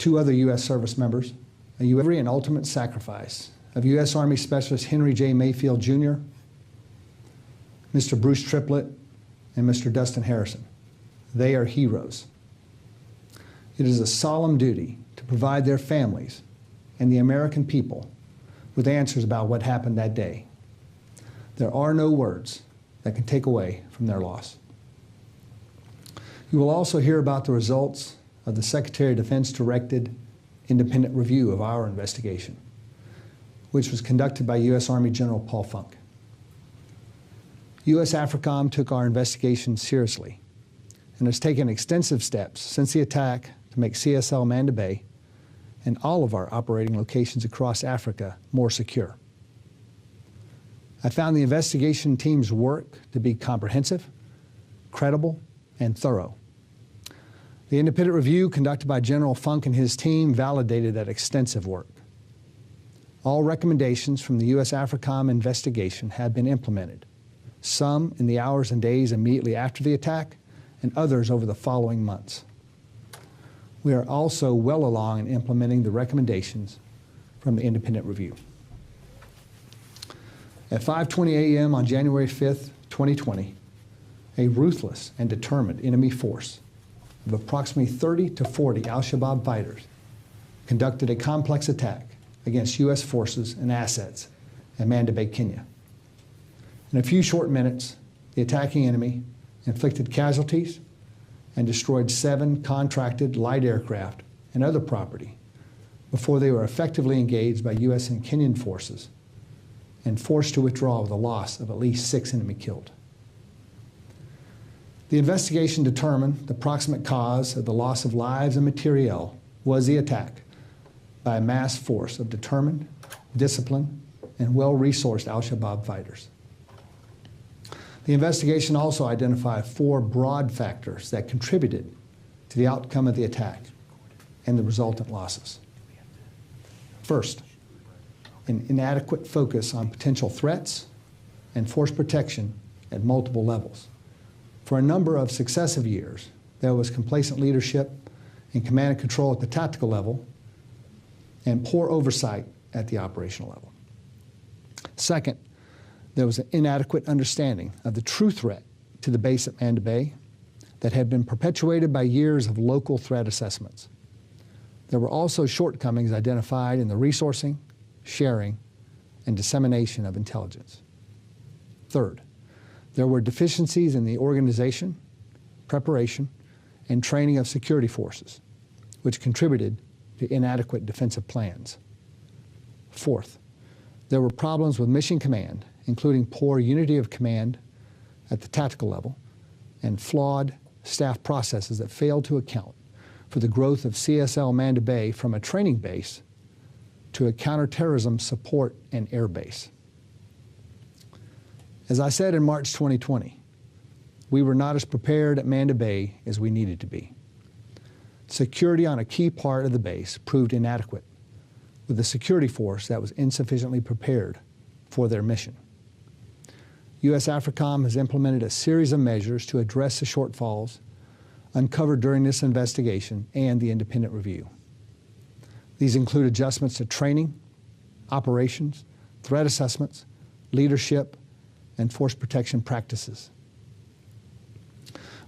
2 other U.S. service members, a U.S. and ultimate sacrifice of U.S. Army Specialist Henry J. Mayfield, Jr., Mr. Bruce Triplett, and Mr. Dustin Harrison. They are heroes. It is a solemn duty to provide their families and the American people with answers about what happened that day. There are no words that can take away from their loss. You will also hear about the results of the Secretary of Defense-directed independent review of our investigation, which was conducted by U.S. Army General Paul Funk. U.S. AFRICOM took our investigation seriously and has taken extensive steps since the attack to make CSL Manda Bay and all of our operating locations across Africa more secure. I found the investigation team's work to be comprehensive, credible, and thorough. The independent review conducted by General Funk and his team validated that extensive work. All recommendations from the U.S. AFRICOM investigation have been implemented, some in the hours and days immediately after the attack, and others over the following months. We are also well along in implementing the recommendations from the independent review. At 5:20 a.m. on January 5th, 2020, a ruthless and determined enemy force of approximately 30 to 40 al-Shabaab fighters conducted a complex attack against U.S. forces and assets in Manda Bay, Kenya. In a few short minutes, the attacking enemy inflicted casualties and destroyed 7 contracted light aircraft and other property before they were effectively engaged by U.S. and Kenyan forces and forced to withdraw with a loss of at least 6 enemy killed. The investigation determined the proximate cause of the loss of lives and materiel was the attack by a mass force of determined, disciplined, and well-resourced al-Shabaab fighters. The investigation also identified 4 broad factors that contributed to the outcome of the attack and the resultant losses. First, an inadequate focus on potential threats and force protection at multiple levels. For a number of successive years, there was complacent leadership and command and control at the tactical level and poor oversight at the operational level. Second, there was an inadequate understanding of the true threat to the base at Manda Bay that had been perpetuated by years of local threat assessments. There were also shortcomings identified in the resourcing, sharing, and dissemination of intelligence. Third, there were deficiencies in the organization, preparation, and training of security forces, which contributed to inadequate defensive plans. Fourth, there were problems with mission command, including poor unity of command at the tactical level and flawed staff processes that failed to account for the growth of CSL Manda Bay from a training base to a counterterrorism support and air base. As I said in March 2020, we were not as prepared at Manda Bay as we needed to be. Security on a key part of the base proved inadequate, with a security force that was insufficiently prepared for their mission. U.S. AFRICOM has implemented a series of measures to address the shortfalls uncovered during this investigation and the independent review. These include adjustments to training, operations, threat assessments, leadership, and force protection practices.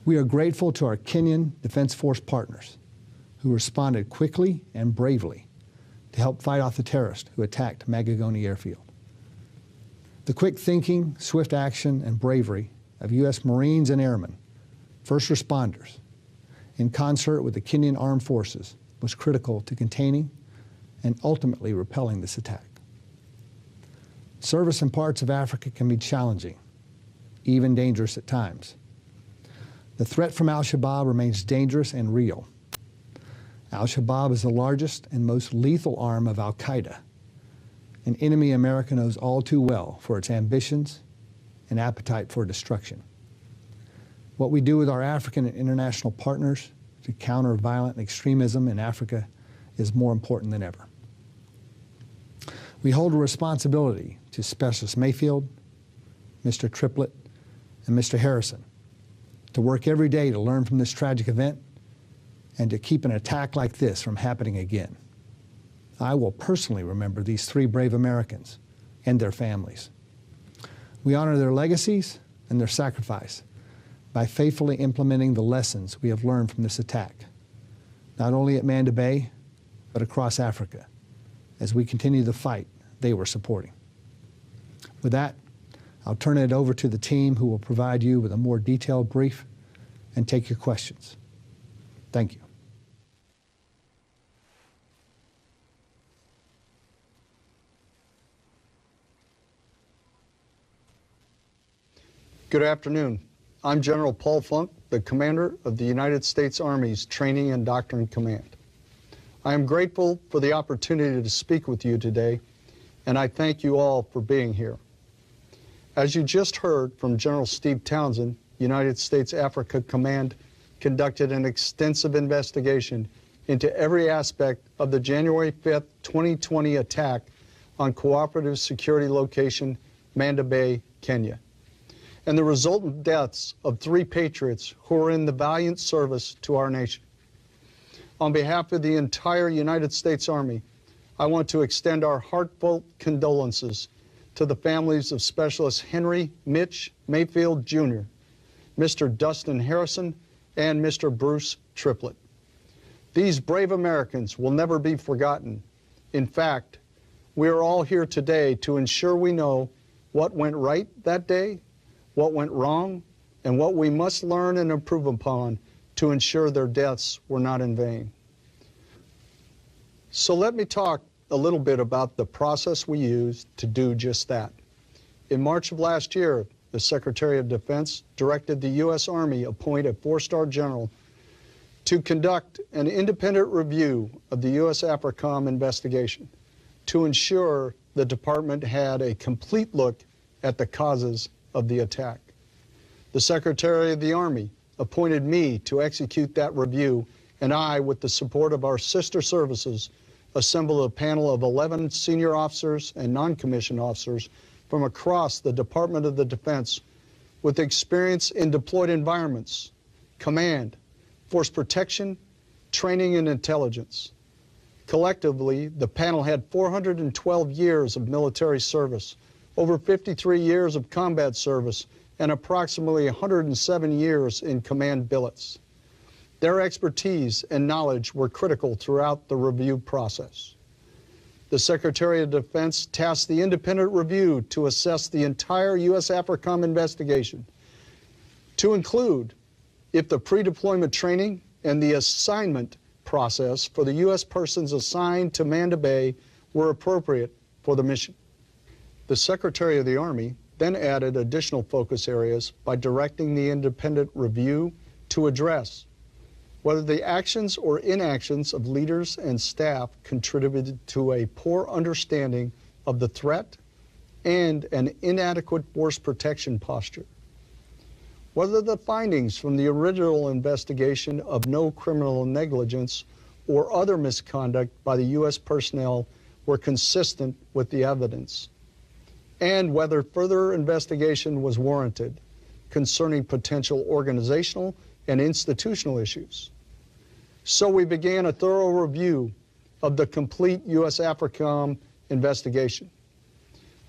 We are grateful to our Kenyan Defense Force partners who responded quickly and bravely to help fight off the terrorists who attacked Magogoni Airfield. The quick thinking, swift action, and bravery of U.S. Marines and Airmen, first responders, in concert with the Kenyan Armed Forces, was critical to containing and ultimately repelling this attack. Service in parts of Africa can be challenging, even dangerous at times. The threat from al-Shabaab remains dangerous and real. Al-Shabaab is the largest and most lethal arm of al-Qaeda, an enemy America knows all too well for its ambitions and appetite for destruction. What we do with our African and international partners to counter violent extremism in Africa is more important than ever. We hold a responsibility to Specialist Mayfield, Mr. Triplett, and Mr. Harrison to work every day to learn from this tragic event and to keep an attack like this from happening again. I will personally remember these 3 brave Americans and their families. We honor their legacies and their sacrifice by faithfully implementing the lessons we have learned from this attack, not only at Manda Bay, but across Africa, as we continue the fight they were supporting. With that, I'll turn it over to the team who will provide you with a more detailed brief and take your questions. Thank you. Good afternoon. I'm General Paul Funk, the commander of the United States Army's Training and Doctrine Command. I am grateful for the opportunity to speak with you today, and I thank you all for being here. As you just heard from General Steve Townsend, United States Africa Command conducted an extensive investigation into every aspect of the January 5th, 2020 attack on Cooperative Security Location, Manda Bay, Kenya, and the resultant deaths of 3 patriots who were in the valiant service to our nation. On behalf of the entire United States Army, I want to extend our heartfelt condolences to the families of Specialist Henry Mitch Mayfield Jr., Mr. Dustin Harrison, and Mr. Bruce Triplett. These brave Americans will never be forgotten. In fact, we are all here today to ensure we know what went right that day, what went wrong, and what we must learn and improve upon to ensure their deaths were not in vain. So let me talk a little bit about the process we used to do just that. In March of last year, the Secretary of Defense directed the U.S. Army appoint a 4-star general to conduct an independent review of the U.S. AFRICOM investigation to ensure the department had a complete look at the causes of the attack. The Secretary of the Army appointed me to execute that review, and I, with the support of our sister services, assembled a panel of 11 senior officers and non-commissioned officers from across the Department of the Defense with experience in deployed environments, command, force protection, training, and intelligence. Collectively, the panel had 412 years of military service, over 53 years of combat service, and approximately 107 years in command billets. Their expertise and knowledge were critical throughout the review process. The Secretary of Defense tasked the independent review to assess the entire U.S. AFRICOM investigation, to include if the pre-deployment training and the assignment process for the U.S. persons assigned to Manda Bay were appropriate for the mission. The Secretary of the Army then added additional focus areas by directing the independent review to address whether the actions or inactions of leaders and staff contributed to a poor understanding of the threat and an inadequate force protection posture, whether the findings from the original investigation of no criminal negligence or other misconduct by the U.S. personnel were consistent with the evidence, and whether further investigation was warranted concerning potential organizational and institutional issues. So we began a thorough review of the complete U.S. AFRICOM investigation.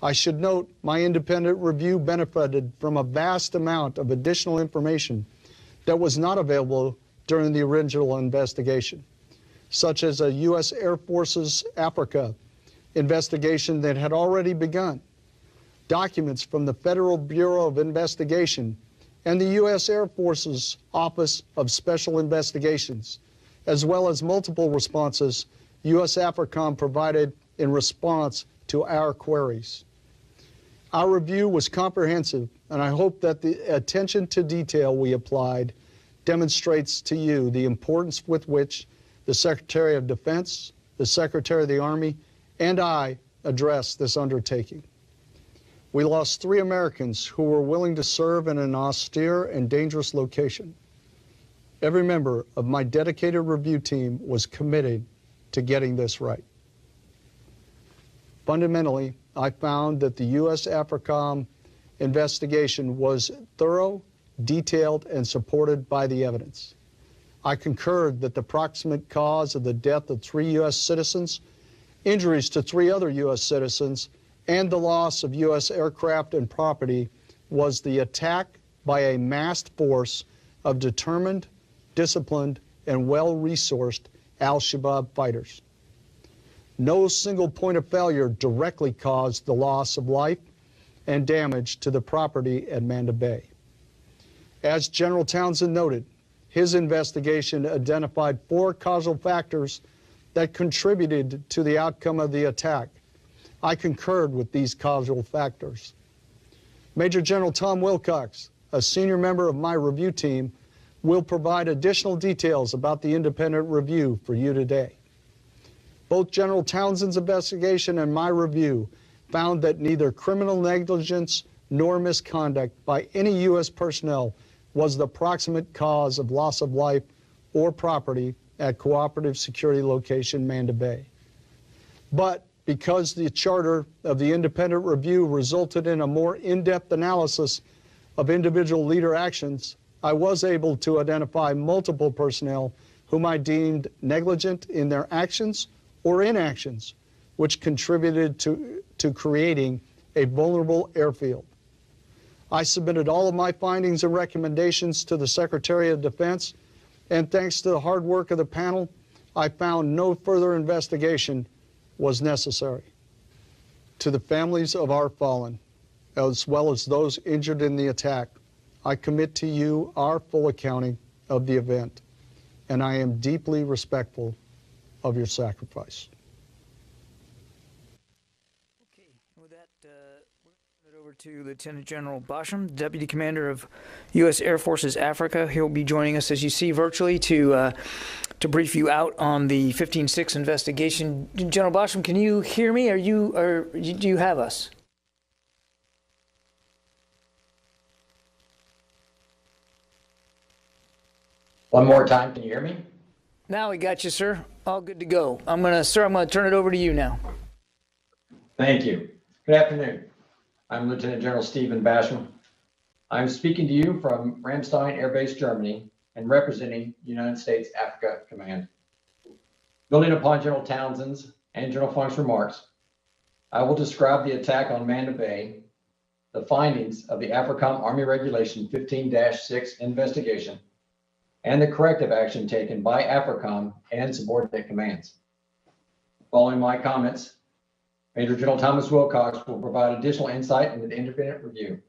I should note my independent review benefited from a vast amount of additional information that was not available during the original investigation, such as a U.S. Air Force's Africa investigation that had already begun, documents from the Federal Bureau of Investigation and the U.S. Air Force's Office of Special Investigations, as well as multiple responses U.S. AFRICOM provided in response to our queries. Our review was comprehensive, and I hope that the attention to detail we applied demonstrates to you the importance with which the Secretary of Defense, the Secretary of the Army, and I addressed this undertaking. We lost 3 Americans who were willing to serve in an austere and dangerous location. Every member of my dedicated review team was committed to getting this right. Fundamentally, I found that the U.S. AFRICOM investigation was thorough, detailed, and supported by the evidence. I concurred that the proximate cause of the death of 3 U.S. citizens, injuries to 3 other U.S. citizens, and the loss of U.S. aircraft and property was the attack by a massed force of determined, disciplined, and well-resourced al-Shabaab fighters. No single point of failure directly caused the loss of life and damage to the property at Manda Bay. As General Townsend noted, his investigation identified 4 causal factors that contributed to the outcome of the attack. I concurred with these causal factors. Major General Tom Wilcox, a senior member of my review team, will provide additional details about the independent review for you today. Both General Townsend's investigation and my review found that neither criminal negligence nor misconduct by any U.S. personnel was the proximate cause of loss of life or property at Cooperative Security Location Manda Bay. But because the charter of the independent review resulted in a more in-depth analysis of individual leader actions, I was able to identify multiple personnel whom I deemed negligent in their actions or inactions, which contributed to creating a vulnerable airfield. I submitted all of my findings and recommendations to the Secretary of Defense, and thanks to the hard work of the panel, I found no further investigation was necessary. To the families of our fallen, as well as those injured in the attack, I commit to you our full accounting of the event, and I am deeply respectful of your sacrifice. Okay, with that, we'll turn it over to Lieutenant General Basham, Deputy Commander of U.S. Air Force's Africa. He'll be joining us, as you see, virtually to brief you out on the 15-6 investigation. General Basham, can you hear me? Do you have us? One more time, can you hear me? Now we got you, sir. All good to go. I'm gonna turn it over to you now. Thank you. Good afternoon. I'm Lieutenant General Stephen Basham. I'm speaking to you from Ramstein Air Base, Germany, and representing United States Africa Command. Building upon General Townsend's and General Funk's remarks, I will describe the attack on Manda Bay, the findings of the AFRICOM Army Regulation 15-6 investigation, and the corrective action taken by AFRICOM and subordinate commands. Following my comments, Major General Thomas Wilcox will provide additional insight into the independent review.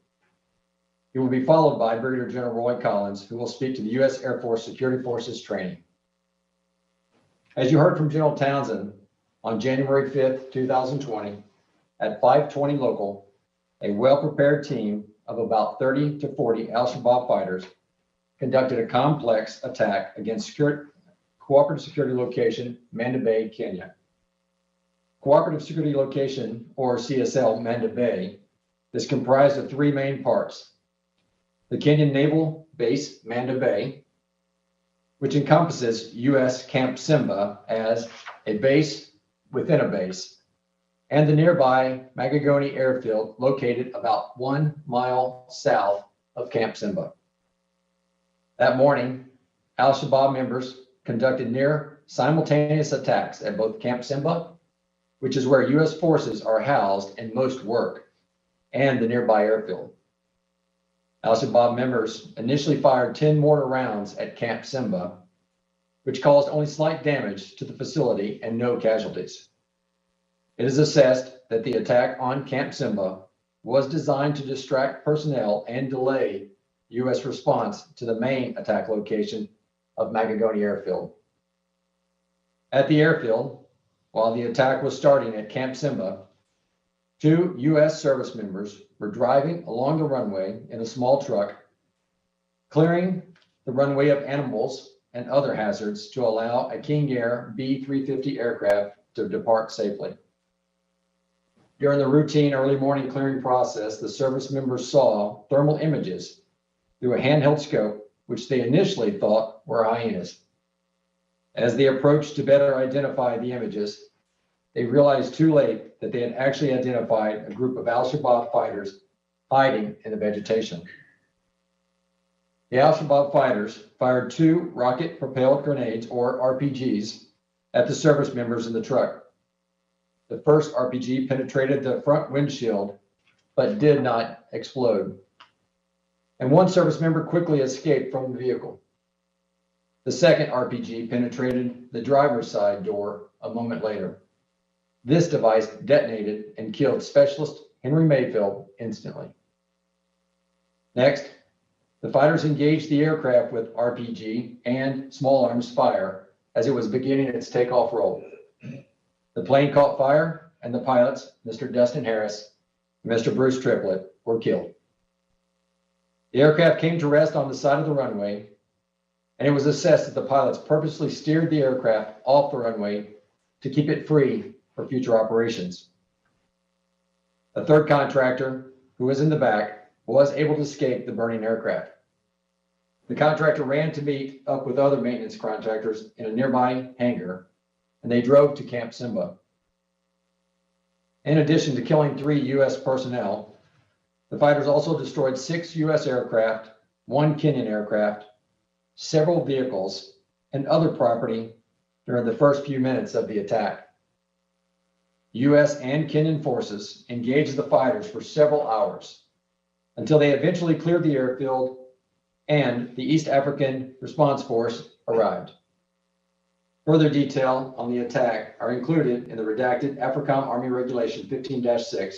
He will be followed by Brigadier General Roy Collins, who will speak to the U.S. Air Force Security Forces training. As you heard from General Townsend, on January 5th, 2020, at 5:20 local, a well-prepared team of about 30 to 40 al-Shabaab fighters conducted a complex attack against Cooperative Security Location, Manda Bay, Kenya. Cooperative Security Location, or CSL, Manda Bay, is comprised of 3 main parts. The Kenyan Naval Base, Manda Bay, which encompasses U.S. Camp Simba as a base within a base, and the nearby Magagoni Airfield, located about 1 mile south of Camp Simba. That morning, al-Shabaab members conducted near simultaneous attacks at both Camp Simba, which is where U.S. forces are housed and most work, and the nearby airfield. Al-Shabaab members initially fired 10 mortar rounds at Camp Simba, which caused only slight damage to the facility and no casualties. It is assessed that the attack on Camp Simba was designed to distract personnel and delay U.S. response to the main attack location of Magagoni Airfield. At the airfield, while the attack was starting at Camp Simba, 2 U.S. service members were driving along the runway in a small truck, clearing the runway of animals and other hazards to allow a King Air B-350 aircraft to depart safely. During the routine early morning clearing process, the service members saw thermal images through a handheld scope, which they initially thought were hyenas. As they approached to better identify the images, they realized too late that they had actually identified a group of al-Shabaab fighters hiding in the vegetation. The Al-Shabaab fighters fired 2 rocket-propelled grenades, or RPGs, at the service members in the truck. The first RPG penetrated the front windshield, but did not explode. And one service member quickly escaped from the vehicle. The second RPG penetrated the driver's side door a moment later. This device detonated and killed Specialist Henry Mayfield instantly. Next, the fighters engaged the aircraft with RPG and small arms fire as it was beginning its takeoff roll. The plane caught fire, and the pilots, Mr. Dustin Harris and Mr. Bruce Triplett, were killed. The aircraft came to rest on the side of the runway, and it was assessed that the pilots purposely steered the aircraft off the runway to keep it free for future operations. A third contractor, who was in the back, was able to escape the burning aircraft. The contractor ran to meet up with other maintenance contractors in a nearby hangar, and they drove to Camp Simba. In addition to killing 3 U.S. personnel, the fighters also destroyed 6 U.S. aircraft, 1 Kenyan aircraft, several vehicles, and other property during the first few minutes of the attack. U.S. and Kenyan forces engaged the fighters for several hours until they eventually cleared the airfield and the East African Response Force arrived. Further detail on the attack are included in the redacted AFRICOM Army Regulation 15-6,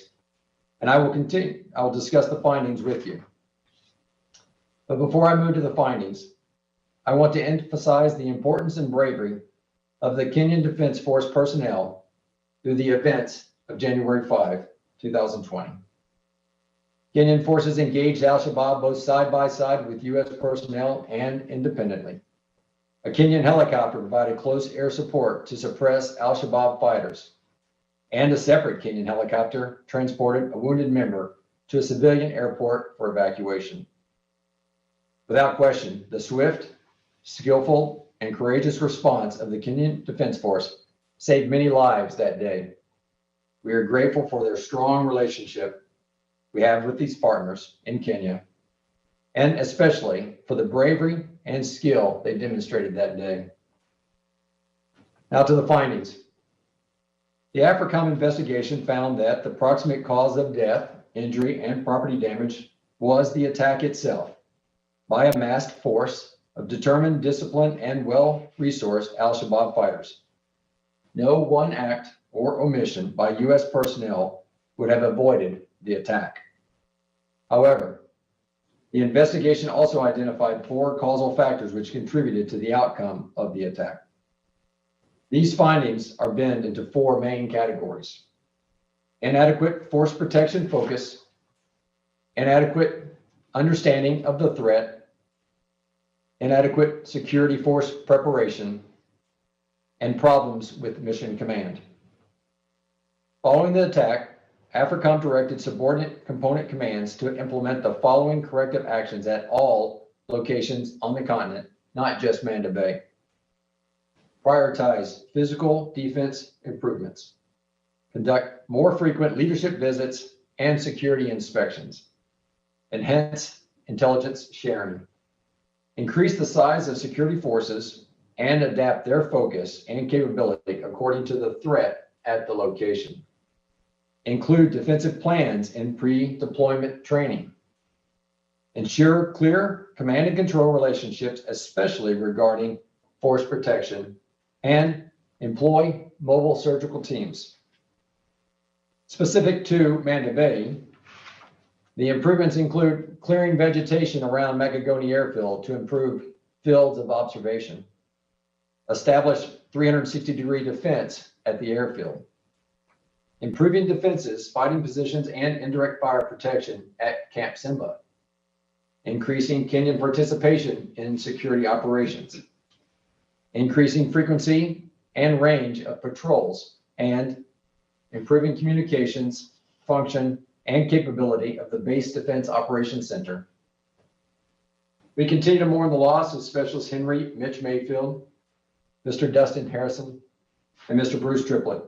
and I will discuss the findings with you. But before I move to the findings, I want to emphasize the importance and bravery of the Kenyan Defense Force personnel through the events of January 5, 2020. Kenyan forces engaged Al-Shabaab both side by side with U.S. personnel and independently. A Kenyan helicopter provided close air support to suppress Al-Shabaab fighters, and a separate Kenyan helicopter transported a wounded member to a civilian airport for evacuation. Without question, the swift, skillful, and courageous response of the Kenyan Defense Force saved many lives that day. We are grateful for their strong relationship we have with these partners in Kenya, and especially for the bravery and skill they demonstrated that day. Now to the findings. The AFRICOM investigation found that the proximate cause of death, injury, and property damage was the attack itself by a masked force of determined, disciplined, and well-resourced Al-Shabaab fighters. No one act or omission by U.S. personnel would have avoided the attack. However, the investigation also identified 4 causal factors which contributed to the outcome of the attack. These findings are binned into 4 main categories: inadequate force protection focus, inadequate understanding of the threat, inadequate security force preparation, and problems with mission command. Following the attack, AFRICOM directed subordinate component commands to implement the following corrective actions at all locations on the continent, not just Manda Bay. Prioritize physical defense improvements. Conduct more frequent leadership visits and security inspections. Enhance intelligence sharing. Increase the size of security forces and adapt their focus and capability according to the threat at the location. Include defensive plans in pre-deployment training. Ensure clear command and control relationships, especially regarding force protection, and employ mobile surgical teams. Specific to Manda Bay, the improvements include clearing vegetation around Magagoni Airfield to improve fields of observation. Establish 360-degree defense at the airfield. Improving defenses, fighting positions, and indirect fire protection at Camp Simba. Increasing Kenyan participation in security operations. Increasing frequency and range of patrols, and improving communications, function, and capability of the Base Defense Operations Center. We continue to mourn the loss of Specialist Henry Mitch Mayfield, Mr. Dustin Harrison, and Mr. Bruce Triplett.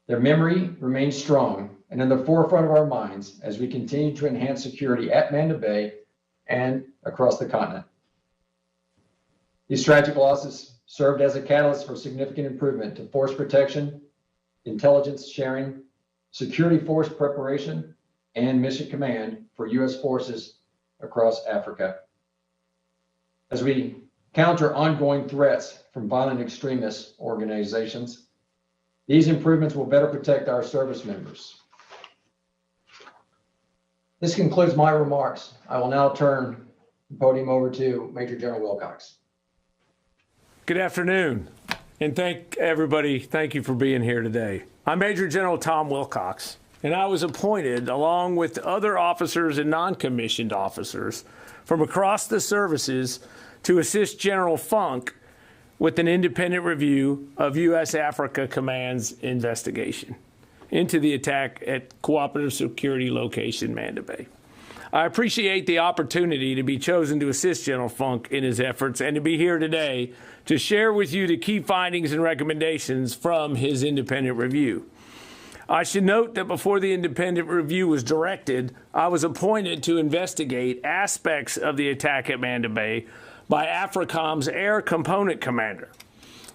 Their memory remains strong and in the forefront of our minds as we continue to enhance security at Manda Bay and across the continent. These tragic losses served as a catalyst for significant improvement to force protection, intelligence sharing, security force preparation, and mission command for U.S. forces across Africa. As we counter ongoing threats from violent extremist organizations, these improvements will better protect our service members. This concludes my remarks. I will now turn the podium over to Major General Wilcox. Good afternoon, and thank you for being here today. I'm Major General Tom Wilcox, and I was appointed, along with other officers and non-commissioned officers from across the services, to assist General Funk with an independent review of U.S. Africa Command's investigation into the attack at Cooperative Security Location Manda Bay. I appreciate the opportunity to be chosen to assist General Funk in his efforts and to be here today to share with you the key findings and recommendations from his independent review. I should note that before the independent review was directed, I was appointed to investigate aspects of the attack at Manda Bay by AFRICOM's Air Component Commander.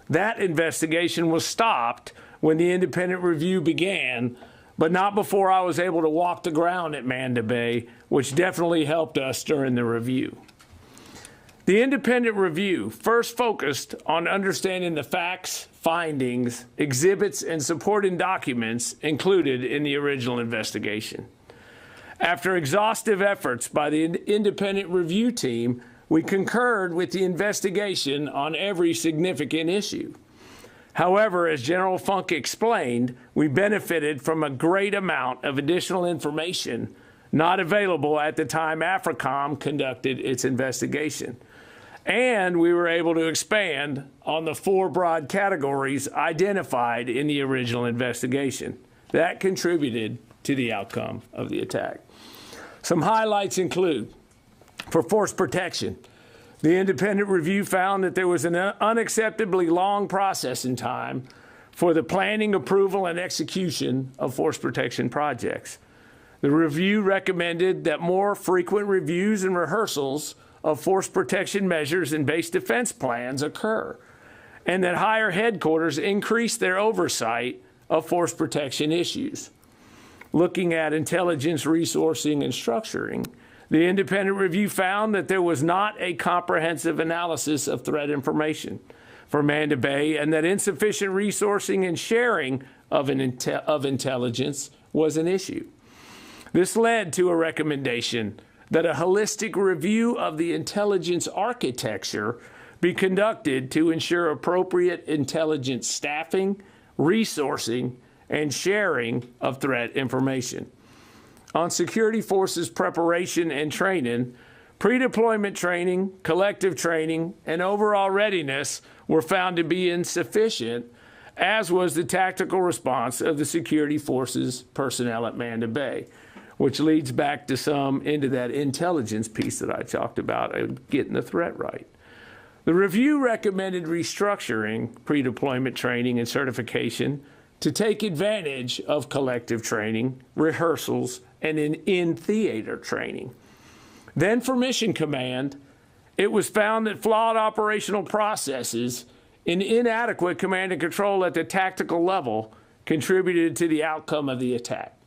That investigation was stopped when the independent review began, but not before I was able to walk the ground at Manda Bay, which definitely helped us during the review. The independent review first focused on understanding the facts, findings, exhibits, and supporting documents included in the original investigation. After exhaustive efforts by the independent review team, we concurred with the investigation on every significant issue. However, as General Funk explained, we benefited from a great amount of additional information not available at the time AFRICOM conducted its investigation. And we were able to expand on the 4 broad categories identified in the original investigation. That contributed to the outcome of the attack. Some highlights include, for force protection, the independent review found that there was an unacceptably long processing time for the planning, approval, and execution of force protection projects. The review recommended that more frequent reviews and rehearsals of force protection measures and base defense plans occur, and that higher headquarters increase their oversight of force protection issues. Looking at intelligence resourcing and structuring, the independent review found that there was not a comprehensive analysis of threat information for Manda Bay, and that insufficient resourcing and sharing of intelligence was an issue. This led to a recommendation that a holistic review of the intelligence architecture be conducted to ensure appropriate intelligence staffing, resourcing, and sharing of threat information. On security forces preparation and training, pre-deployment training, collective training, and overall readiness were found to be insufficient, as was the tactical response of the security forces personnel at Manda Bay, which leads back to into that intelligence piece that I talked about, getting the threat right. The review recommended restructuring pre-deployment training and certification to take advantage of collective training, rehearsals, and in-theater training. Then for mission command, it was found that flawed operational processes and inadequate command and control at the tactical level contributed to the outcome of the attack.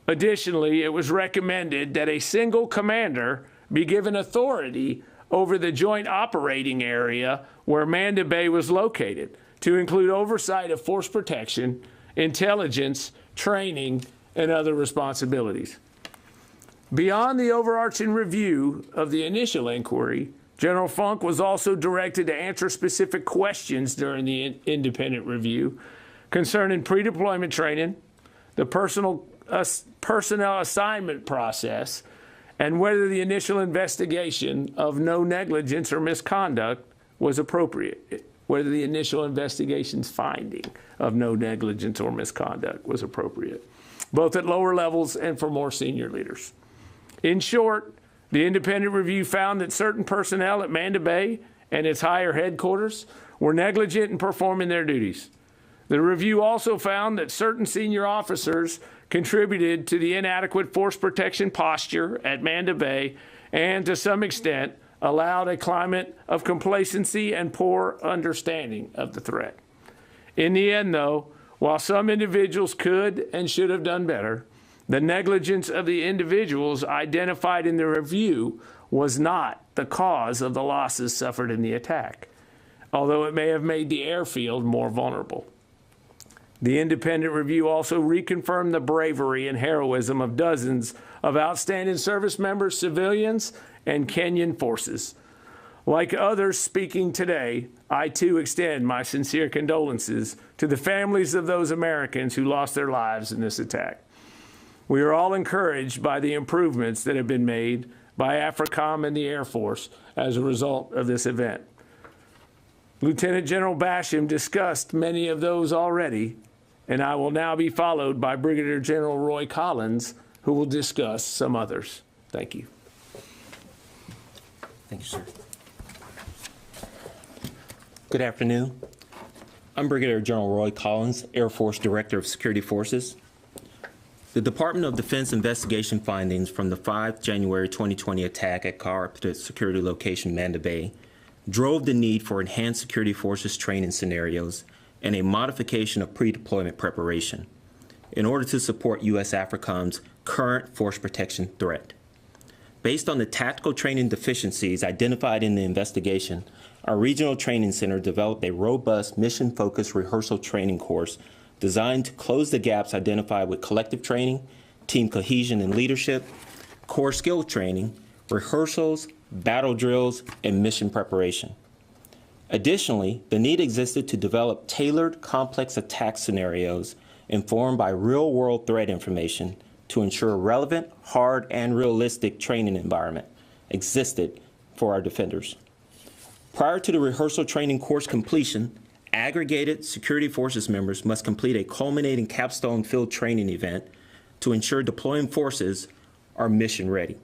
Additionally, it was recommended that a single commander be given authority over the joint operating area where Manda Bay was located, to include oversight of force protection, intelligence, training, and other responsibilities. Beyond the overarching review of the initial inquiry, General Funk was also directed to answer specific questions during the independent review concerning pre-deployment training, the personnel assignment process, and whether the initial investigation of no negligence or misconduct was appropriate, whether the initial investigation's finding of no negligence or misconduct was appropriate, both at lower levels and for more senior leaders. In short, the independent review found that certain personnel at Manda Bay and its higher headquarters were negligent in performing their duties. The review also found that certain senior officers contributed to the inadequate force protection posture at Manda Bay and to some extent allowed a climate of complacency and poor understanding of the threat. In the end, though, while some individuals could and should have done better, the negligence of the individuals identified in the review was not the cause of the losses suffered in the attack, although it may have made the airfield more vulnerable. The independent review also reconfirmed the bravery and heroism of dozens of outstanding service members, civilians, and Kenyan forces. Like others speaking today, I too extend my sincere condolences to the families of those Americans who lost their lives in this attack. We are all encouraged by the improvements that have been made by AFRICOM and the Air Force as a result of this event. Lieutenant General Basham discussed many of those already, and I will now be followed by Brigadier General Roy Collins, who will discuss some others. Thank you. Thank you, sir. Good afternoon. I'm Brigadier General Roy Collins, Air Force Director of Security Forces. The Department of Defense investigation findings from the 5 January 2020 attack at Carpet Security Location Manda Bay drove the need for enhanced security forces training scenarios and a modification of pre-deployment preparation in order to support U.S. AFRICOM's current force protection threat. Based on the tactical training deficiencies identified in the investigation, our Regional Training Center developed a robust mission-focused rehearsal training course designed to close the gaps identified with collective training, team cohesion and leadership, core skill training, rehearsals, battle drills, and mission preparation. Additionally, the need existed to develop tailored, complex attack scenarios informed by real-world threat information to ensure relevant, hard, and realistic training environment existed for our defenders. Prior to the rehearsal training course completion, aggregated security forces members must complete a culminating capstone field training event to ensure deploying forces are mission ready.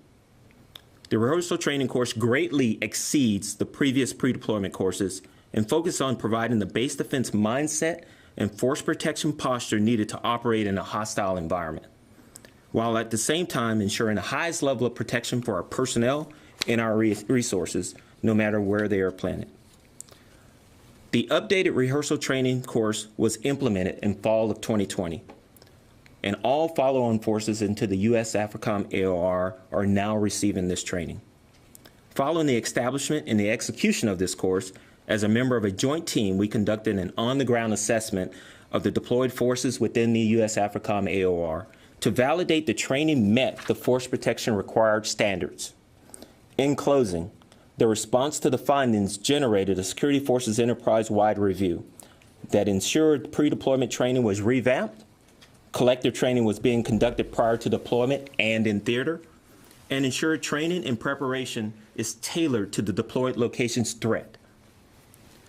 The rehearsal training course greatly exceeds the previous pre-deployment courses and focuses on providing the base defense mindset and force protection posture needed to operate in a hostile environment, while at the same time ensuring the highest level of protection for our personnel and our resources, no matter where they are planted. The updated rehearsal training course was implemented in fall of 2020, and all follow-on forces into the U.S. AFRICOM AOR are now receiving this training. Following the establishment and the execution of this course, as a member of a joint team, we conducted an on-the-ground assessment of the deployed forces within the U.S. AFRICOM AOR to validate the training met the force protection required standards. In closing, the response to the findings generated a Security Forces enterprise-wide review that ensured pre-deployment training was revamped, collective training was being conducted prior to deployment and in theater, and ensured training and preparation is tailored to the deployed location's threat.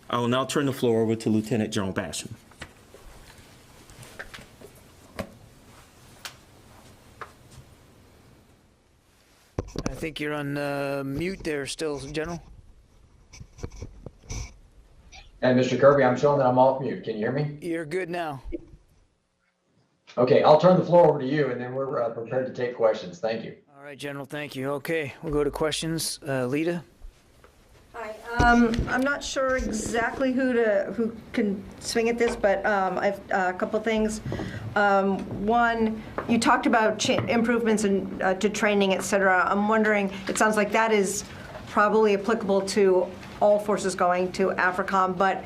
I will now turn the floor over to Lieutenant General Basham. I think you're on mute there still, General. And Mr. Kirby, I'm showing that I'm off mute. Can you hear me? You're good now. Okay, I'll turn the floor over to you, and then we're prepared to take questions. Thank you. All right, General, thank you. Okay, we'll go to questions. Lita? Hi. I'm not sure exactly who can swing at this, but I've a couple things. One, you talked about improvements to training, et cetera. I'm wondering, it sounds like that is probably applicable to all forces going to AFRICOM, but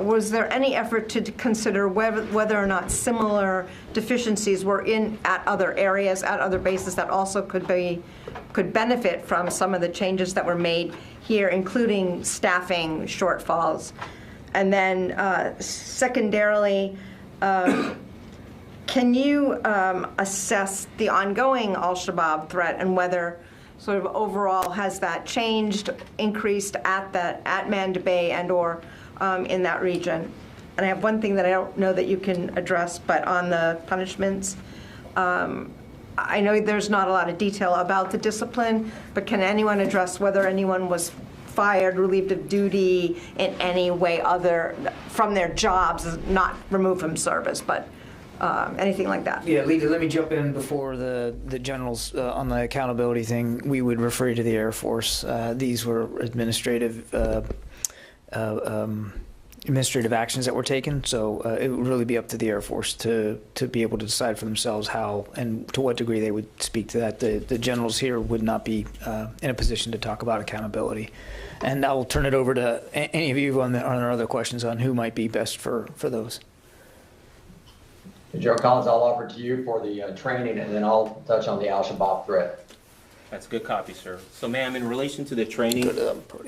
was there any effort to consider whether or not similar deficiencies were at other areas, at other bases that also could benefit from some of the changes that were made here, including staffing shortfalls? And then secondarily, can you assess the ongoing al-Shabaab threat and whether sort of overall has that changed, increased at Manda Bay and or in that region? And I have one thing that I don't know that you can address, but on the punishments, I know there's not a lot of detail about the discipline, but can anyone address whether anyone was fired, relieved of duty in any way other from their jobs, not removed from service, but anything like that. Yeah, Lita, let me jump in before the generals on the accountability thing. We would refer you to the Air Force. These were administrative actions that were taken, so it would really be up to the Air Force to be able to decide for themselves how and to what degree they would speak to that. The generals here would not be in a position to talk about accountability. And I'll turn it over to any of you on our other questions on who might be best for those. General Collins, I'll offer to you for the training, and then I'll touch on the Al-Shabaab threat. That's a good copy, sir. So, ma'am, in relation to the training,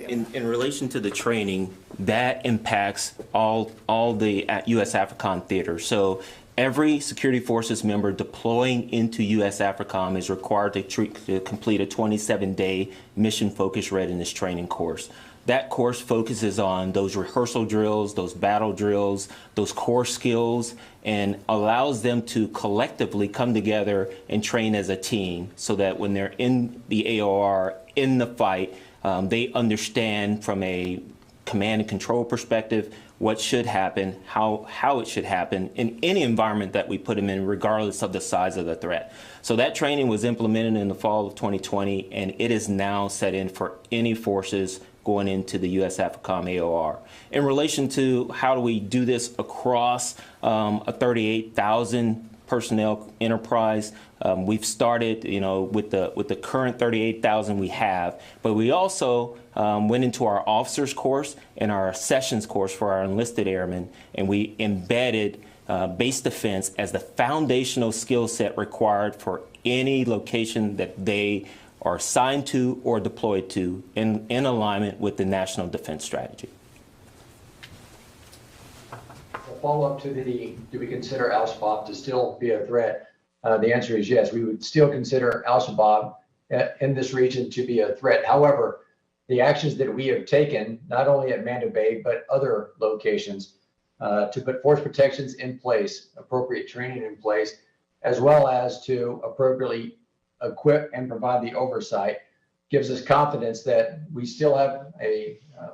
in relation to the training, that impacts all the U.S. AFRICOM theaters. So every security forces member deploying into U.S. AFRICOM is required to complete a 27-day mission-focused readiness training course. That course focuses on those rehearsal drills, those battle drills, those core skills, and allows them to collectively come together and train as a team so that when they're in the AOR, in the fight, they understand from a command and control perspective what should happen, how it should happen in any environment that we put them in, regardless of the size of the threat. So that training was implemented in the fall of 2020, and it is now set in for any forces going into the U.S. AFRICOM AOR. In relation to how do we do this across a 38,000 personnel enterprise, we've started, with the current 38,000 we have, but we also went into our officers course and our sessions course for our enlisted airmen, and we embedded base defense as the foundational skill set required for any location that they are assigned to or deployed to in alignment with the National Defense Strategy. A follow-up to do we consider Al-Shabaab to still be a threat? The answer is yes. We would still consider Al-Shabaab in this region to be a threat. However, the actions that we have taken, not only at Manda Bay, but other locations, to put force protections in place, appropriate training in place, as well as to appropriately equip and provide the oversight, gives us confidence that we still have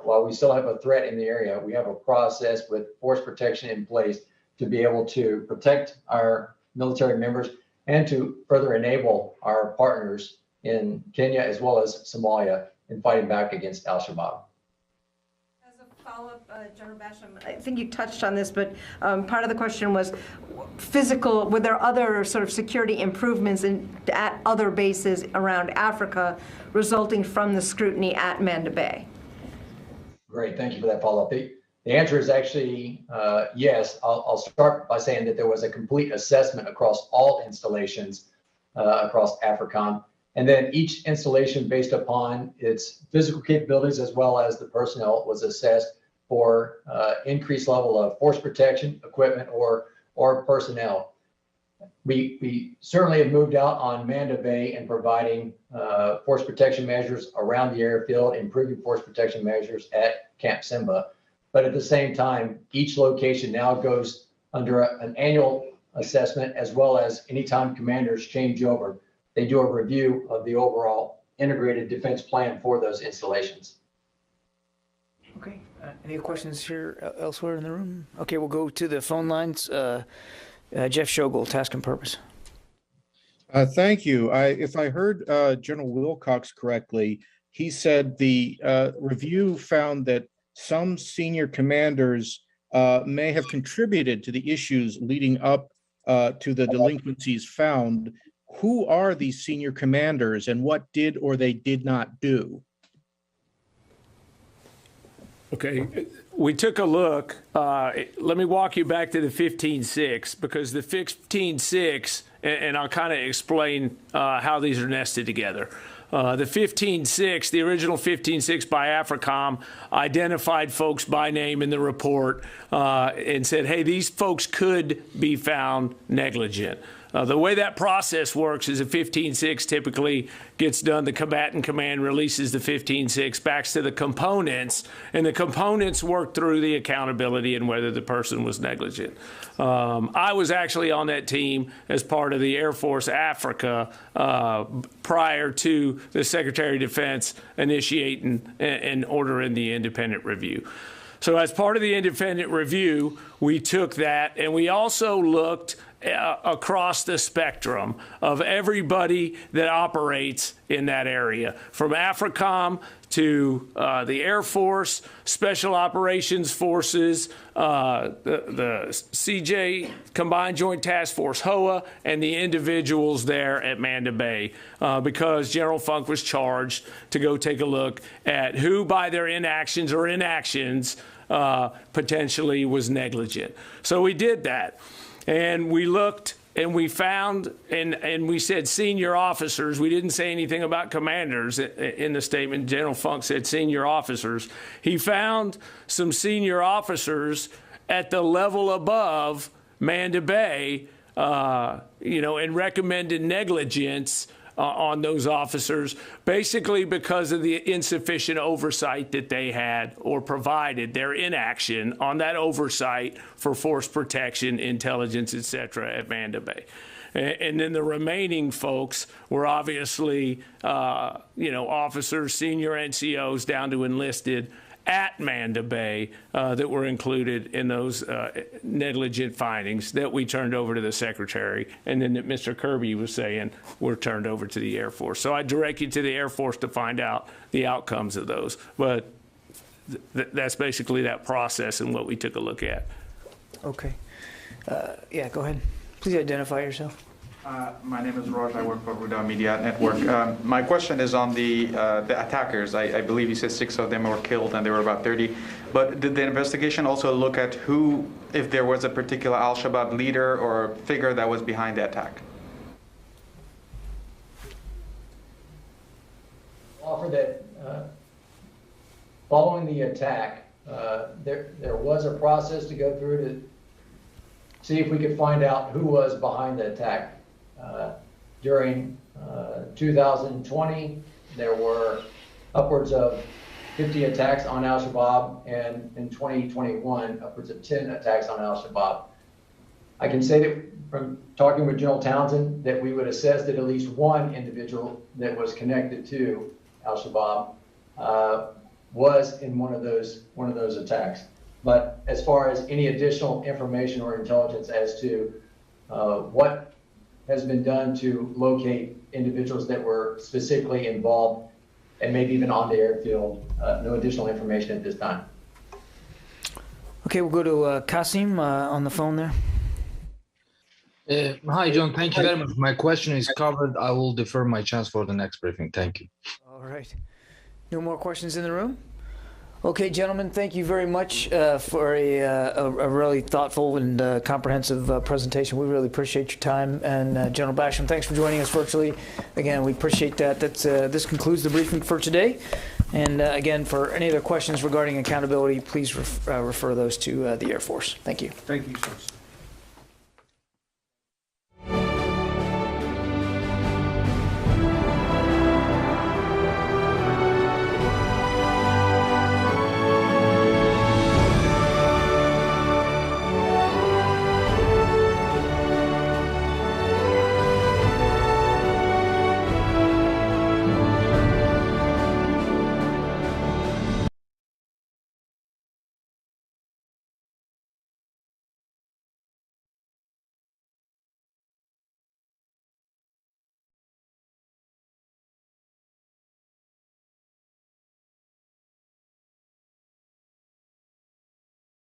while we still have a threat in the area, we have a process with force protection in place to be able to protect our military members and to further enable our partners in Kenya as well as Somalia in fighting back against Al-Shabaab. As a follow-up, General Basham, I think you touched on this, but part of the question was physical. Were there other sort of security improvements at other bases around Africa resulting from the scrutiny at Manda Bay? Great, thank you for that follow-up. The answer is actually yes. I'll start by saying that there was a complete assessment across all installations across AFRICOM, and then each installation, based upon its physical capabilities as well as the personnel, was assessed for increased level of force protection, equipment, or personnel. We certainly have moved out on Manda Bay in providing force protection measures around the airfield, improving force protection measures at Camp Simba. But at the same time, each location now goes under an annual assessment, as well as anytime commanders change over, they do a review of the overall integrated defense plan for those installations. Okay. Any questions here elsewhere in the room? Okay, we'll go to the phone lines. Jeff Shogel, task and purpose. Thank you. If I heard General Wilcox correctly, he said the review found that some senior commanders may have contributed to the issues leading up to the delinquencies found. Who are these senior commanders and what did or they did not do? Okay, we took a look. Let me walk you back to the 15.6, because the 15.6, and I'll kind of explain how these are nested together. The 15.6, the original 15.6 by AFRICOM, identified folks by name in the report and said, hey, these folks could be found negligent. The way that process works is a 15.6 typically gets done. The combatant command releases the 15.6 back to the components, and the components work through the accountability and whether the person was negligent. I was actually on that team as part of the Air Force Africa prior to the Secretary of Defense initiating and ordering the independent review. So as part of the independent review, we took that, and we also looked across the spectrum of everybody that operates in that area, from AFRICOM to the Air Force, Special Operations Forces, the CJ, Combined Joint Task Force, HOA, and the individuals there at Manda Bay, because General Funk was charged to go take a look at who, by their inactions or inactions, potentially was negligent. So we did that. And we looked and we found, and we said senior officers. We didn't say anything about commanders in the statement. General Funk said senior officers. He found some senior officers at the level above Manda Bay, and recommended negligence on those officers, basically because of the insufficient oversight that they had or provided, their inaction on that oversight for force protection, intelligence, et cetera, at Manda Bay. And then the remaining folks were obviously, officers, senior NCOs down to enlisted at Manda Bay that were included in those negligent findings that we turned over to the Secretary, and then that Mr. Kirby was saying were turned over to the Air Force. So I direct you to the Air Force to find out the outcomes of those. But that's basically that process and what we took a look at. Okay. Yeah, go ahead. Please identify yourself. My name is Raj. I work for Ruda Media Network. My question is on the attackers. I believe you said 6 of them were killed and there were about 30. But did the investigation also look at who, if there was a particular al-Shabaab leader or figure that was behind the attack? Offer that following the attack, there was a process to go through to see if we could find out who was behind the attack. During 2020, there were upwards of 50 attacks on al-Shabaab, and in 2021, upwards of 10 attacks on al-Shabaab. I can say that from talking with General Townsend that we would assess that at least one individual that was connected to al-Shabaab was in one of those attacks. But as far as any additional information or intelligence as to what has been done to locate individuals that were specifically involved and maybe even on the airfield, no additional information at this time. Okay, we'll go to Kasim on the phone there. Hi, John. Thank you very much. My question is covered. I will defer my chance for the next briefing. Thank you. All right. No more questions in the room? Okay, gentlemen, thank you very much for a really thoughtful and comprehensive presentation. We really appreciate your time. And General Basham, thanks for joining us virtually. Again, we appreciate that. This concludes the briefing for today. And again, for any other questions regarding accountability, please refer those to the Air Force. Thank you. Thank you, sir.